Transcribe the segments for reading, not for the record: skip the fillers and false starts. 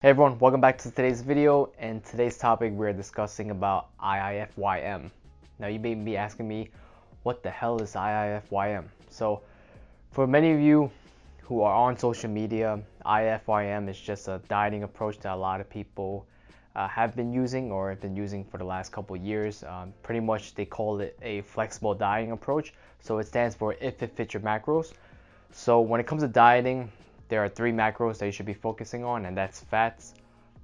Hey everyone, welcome back to today's video. And today's topic we're discussing about IIFYM. Now you may be asking me, what the hell is IIFYM? So for many of you who are on social media, IIFYM is just a dieting approach that a lot of people have been using or have been using for the last couple of years. Pretty much they call it a flexible dieting approach. So it stands for if it fits your macros. So when it comes to dieting, there are three macros that you should be focusing on, and that's fats,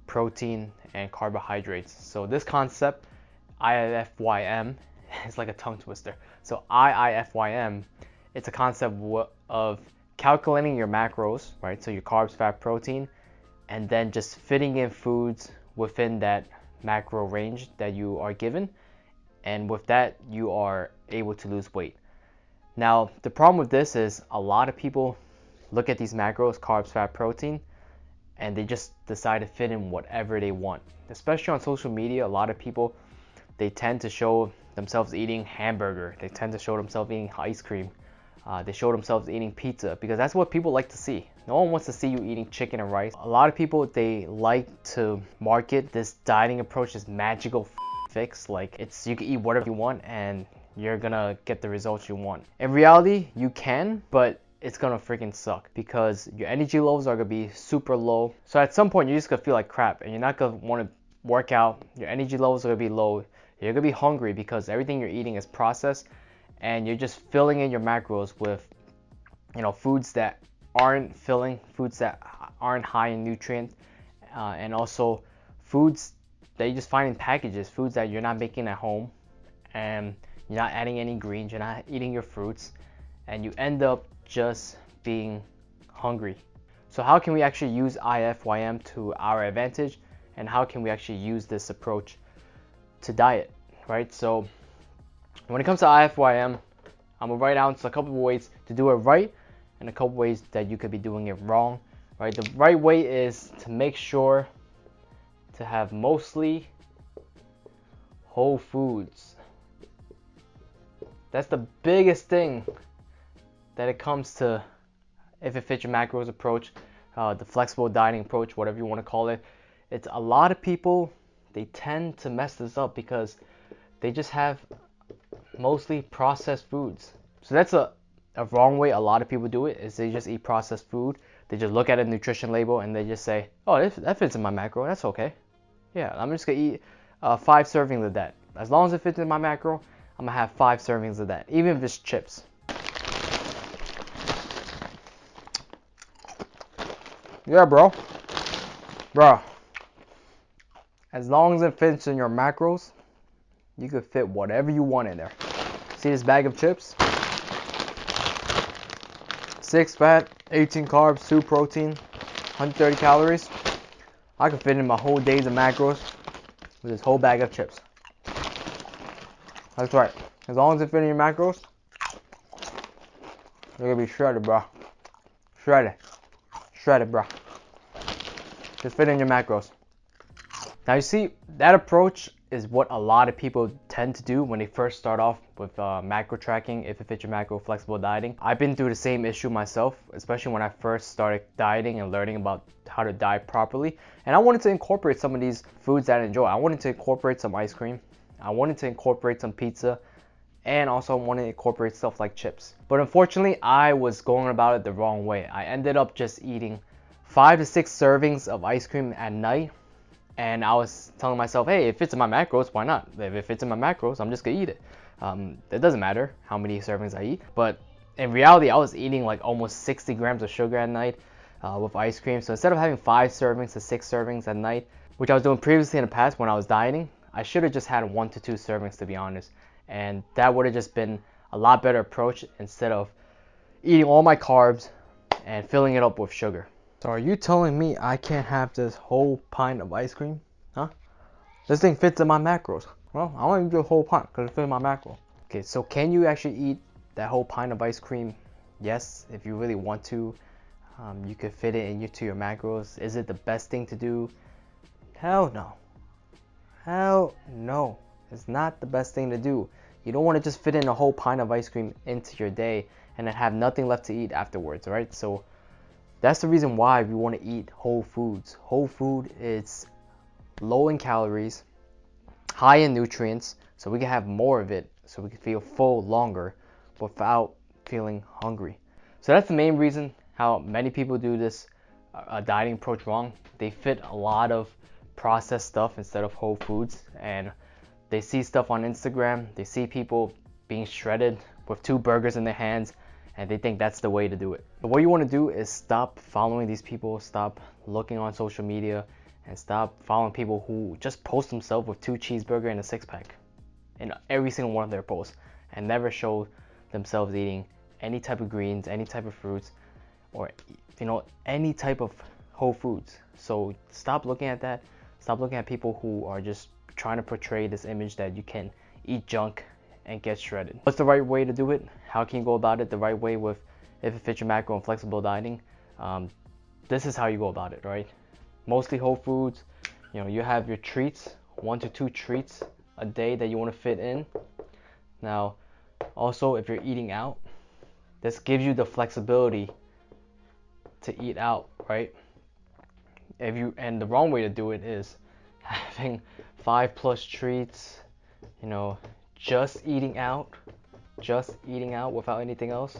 protein, and carbohydrates. So this concept, IIFYM, is like a tongue twister. So IIFYM, it's a concept of calculating your macros, right? So your carbs, fat, protein, and then just fitting in foods within that macro range that you are given. And with that, you are able to lose weight. Now, the problem with this is a lot of people look at these macros, carbs, fat, protein, and they just decide to fit in whatever they want. Especially on social media, a lot of people, they tend to show themselves eating hamburger. They tend to show themselves eating ice cream. They show themselves eating pizza because that's what people like to see. No one wants to see you eating chicken and rice. A lot of people, they like to market this dieting approach, this magical fix. Like you can eat whatever you want and you're gonna get the results you want. In reality, you can, but it's gonna freaking suck because your energy levels are gonna be super low. So at some point you're just gonna feel like crap and you're not gonna want to work out. Your energy levels are gonna be low. You're gonna be hungry because everything you're eating is processed and you're just filling in your macros with foods that aren't filling, foods that aren't high in nutrients, and also foods that you just find in packages, foods that you're not making at home, and you're not adding any greens, you're not eating your fruits, and you end up just being hungry. So how can we actually use IIFYM to our advantage, and how can we actually use this approach to diet, right? So when it comes to IIFYM, I'm gonna write down a couple of ways to do it right and a couple of ways that you could be doing it wrong, right? The right way is to make sure to have mostly whole foods. That's the biggest thing that it comes to if it fits your macros approach, the flexible dieting approach, whatever you want to call it. It's a lot of people, they tend to mess this up because they just have mostly processed foods. So that's a wrong way a lot of people do it, is they just eat processed food. They just look at a nutrition label and they just say, oh, that fits in my macro, that's okay. Yeah, I'm just gonna eat 5 servings of that. As long as it fits in my macro, I'm gonna have 5 servings of that, even if it's chips. Yeah, bro. As long as it fits in your macros, you could fit whatever you want in there. See this bag of chips? 6 fat, 18 carbs, 2 protein, 130 calories. I could fit in my whole days of macros with this whole bag of chips. That's right. As long as it fits in your macros, you're gonna be shredded, bro. Shredded, bro. Just fit in your macros. Now you see, that approach is what a lot of people tend to do when they first start off with macro tracking, if it fits your macro, flexible dieting. I've been through the same issue myself, especially when I first started dieting and learning about how to diet properly. And I wanted to incorporate some of these foods that I enjoy. I wanted to incorporate some ice cream. I wanted to incorporate some pizza. And also wanted to incorporate stuff like chips. But unfortunately, I was going about it the wrong way. I ended up just eating 5 to 6 servings of ice cream at night. And I was telling myself, hey, it fits in my macros, why not? If it fits in my macros, I'm just gonna eat it. It doesn't matter how many servings I eat. But in reality, I was eating like almost 60 grams of sugar at night with ice cream. So instead of having 5 servings to 6 servings at night, which I was doing previously in the past when I was dieting, I should have just had 1 to 2 servings, to be honest. And that would have just been a lot better approach instead of eating all my carbs and filling it up with sugar. So are you telling me I can't have this whole pint of ice cream? Huh? This thing fits in my macros. Well, I want to eat the whole pint because it fits in my macro. Okay, so can you actually eat that whole pint of ice cream? Yes, if you really want to. You could fit it into your macros. Is it the best thing to do? Hell no. Hell no. It's not the best thing to do. You don't want to just fit in a whole pint of ice cream into your day and then have nothing left to eat afterwards, right? So That's the reason why we want to eat whole foods. Whole food is low in calories, high in nutrients, so we can have more of it, so we can feel full longer without feeling hungry. So that's the main reason how many people do this dieting approach wrong. They fit a lot of processed stuff instead of whole foods, and they see stuff on Instagram, they see people being shredded with 2 burgers in their hands, and they think that's the way to do it. But what you want to do is stop following these people, stop looking on social media, and stop following people who just post themselves with 2 cheeseburgers and a 6-pack in every single one of their posts, and never show themselves eating any type of greens, any type of fruits, or any type of whole foods. So stop looking at that. Stop looking at people who are just trying to portray this image that you can eat junk and get shredded. What's the right way to do it? How can you go about it the right way with IIFYM macro and flexible dieting? This is how you go about it, right? Mostly whole foods. You have your treats, 1 to 2 treats a day that you want to fit in. Now, also, if you're eating out, this gives you the flexibility to eat out, right? And the wrong way to do it is having 5+ treats, just eating out without anything else.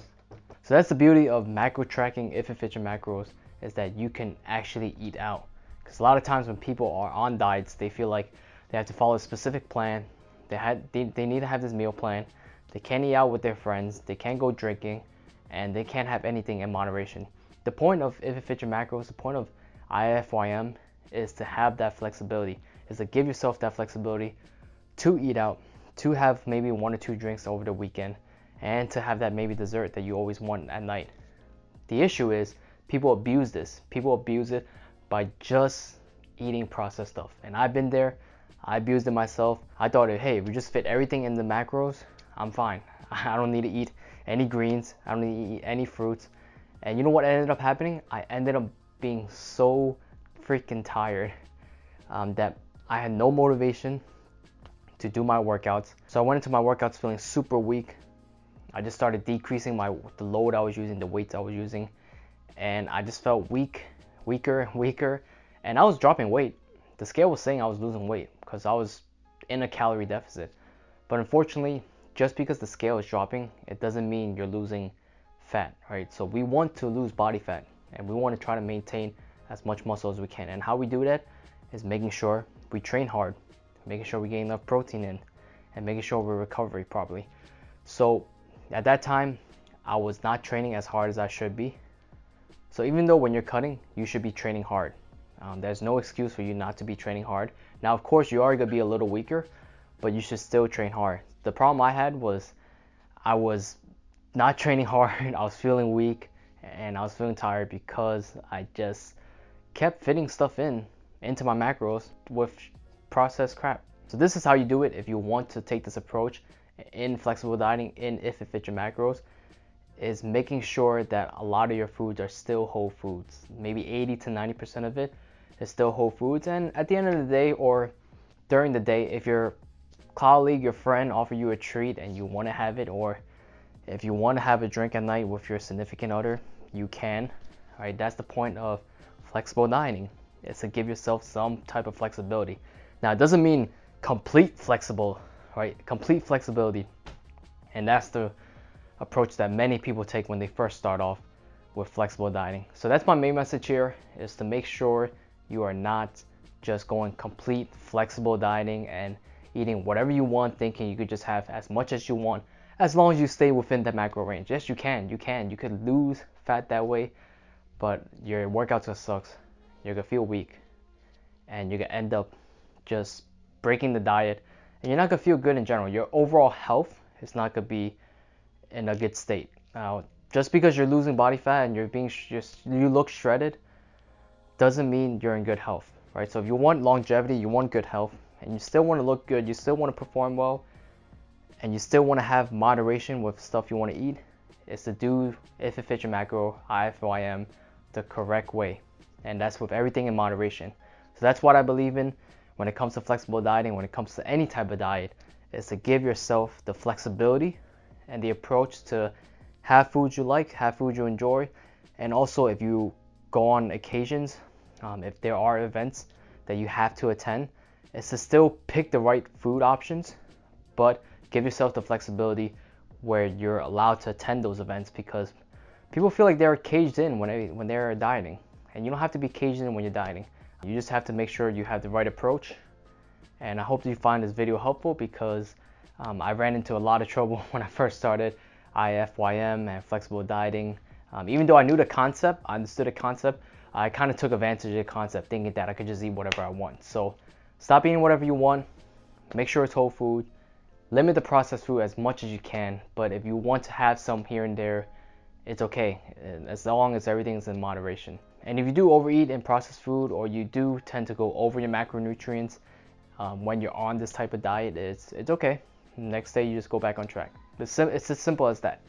So that's the beauty of macro tracking IIFYM macros, is that you can actually eat out. Because a lot of times when people are on diets, they feel like they have to follow a specific plan. They need to have this meal plan. They can't eat out with their friends. They can't go drinking, and they can't have anything in moderation. The point of IIFYM macros, the point of IIFYM, is to have that flexibility, is to give yourself that flexibility to eat out, to have maybe 1 or 2 drinks over the weekend, and to have that maybe dessert that you always want at night. The issue is people abuse this. People abuse it by just eating processed stuff. And I've been there. I abused it myself. I thought, hey, if we just fit everything in the macros, I'm fine. I don't need to eat any greens. I don't need to eat any fruits. And you know what ended up happening? I ended up being so freaking tired that I had no motivation to do my workouts. So I went into my workouts feeling super weak. I just started decreasing the load I was using, the weights I was using, and I just felt weaker, and I was dropping weight. The scale was saying I was losing weight because I was in a calorie deficit. But unfortunately, just because the scale is dropping, it doesn't mean you're losing fat, right? So we want to lose body fat, and we want to try to maintain as much muscle as we can. And how we do that is making sure we train hard, making sure we get enough protein in, and making sure we recover properly. So at that time, I was not training as hard as I should be. So even though when you're cutting, you should be training hard. There's no excuse for you not to be training hard. Now, of course, you are going to be a little weaker, but you should still train hard. The problem I had was I was not training hard. I was feeling weak, and I was feeling tired because I just kept fitting stuff into my macros with processed crap. So this is how you do it if you want to take this approach in flexible dieting in IIFYM macros, is making sure that a lot of your foods are still whole foods. Maybe 80 to 90% of it is still whole foods. And at the end of the day, or during the day, if your colleague, your friend offer you a treat and you want to have it, or if you want to have a drink at night with your significant other, you can. Right? That's the point of flexible dieting. It's to give yourself some type of flexibility. Now, it doesn't mean complete flexible, right? Complete flexibility. And that's the approach that many people take when they first start off with flexible dieting. So that's my main message here, is to make sure you are not just going complete flexible dieting and eating whatever you want, thinking you could just have as much as you want, as long as you stay within the macro range. Yes, you can. You could lose fat that way, but your workout's gonna suck. You're gonna feel weak, and you're gonna end up just breaking the diet, and you're not gonna feel good in general. Your overall health is not gonna be in a good state. Now, just because you're losing body fat and you look shredded, doesn't mean you're in good health, right? So if you want longevity, you want good health, and you still want to look good, you still want to perform well, and you still want to have moderation with stuff you want to eat, is to do IIFYM macro, IIFYM, the correct way. And that's with everything in moderation. So that's what I believe in when it comes to flexible dieting, when it comes to any type of diet, is to give yourself the flexibility and the approach to have foods you like, have foods you enjoy, and also if you go on occasions, if there are events that you have to attend, is to still pick the right food options, but give yourself the flexibility where you're allowed to attend those events, because people feel like they're caged in when they're dieting, and you don't have to be caged in when you're dieting. You just have to make sure you have the right approach. And I hope that you find this video helpful, because I ran into a lot of trouble when I first started IIFYM and flexible dieting. Even though I knew the concept, I understood the concept, I kind of took advantage of the concept, thinking that I could just eat whatever I want. So stop eating whatever you want. Make sure it's whole food. Limit the processed food as much as you can. But if you want to have some here and there, it's okay, as long as everything's in moderation. And if you do overeat in processed food, or you do tend to go over your macronutrients when you're on this type of diet, it's okay. Next day you just go back on track. It's as simple as that.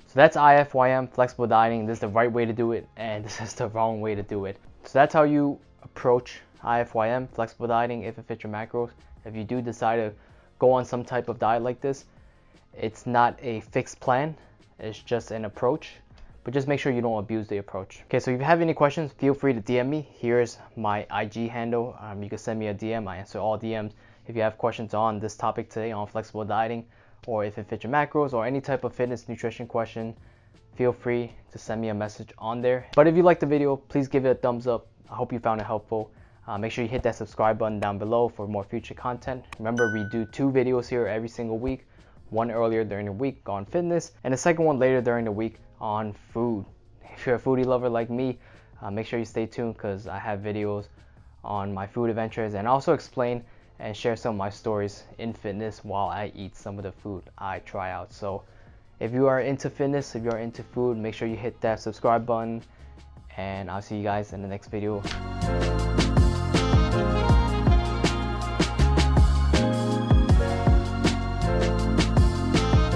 So that's IIFYM, flexible dieting. This is the right way to do it, and this is the wrong way to do it. So that's how you approach IIFYM, flexible dieting, if it fits your macros. If you do decide to go on some type of diet like this, it's not a fixed plan, it's just an approach. But just make sure you don't abuse the approach. Okay, so if you have any questions, feel free to DM me. Here's my IG handle. You can send me a DM. I answer all DMs. If you have questions on this topic today, on flexible dieting, or if it fits your macros, or any type of fitness nutrition question, feel free to send me a message on there. But if you liked the video, please give it a thumbs up. I hope you found it helpful. Make sure you hit that subscribe button down below for more future content. Remember, we do 2 videos here every single week. One earlier during the week on fitness, and the second one later during the week on food. If you're a foodie lover like me, make sure you stay tuned, because I have videos on my food adventures, and also explain and share some of my stories in fitness while I eat some of the food I try out. So if you are into fitness, if you are into food, make sure you hit that subscribe button, and I'll see you guys in the next video.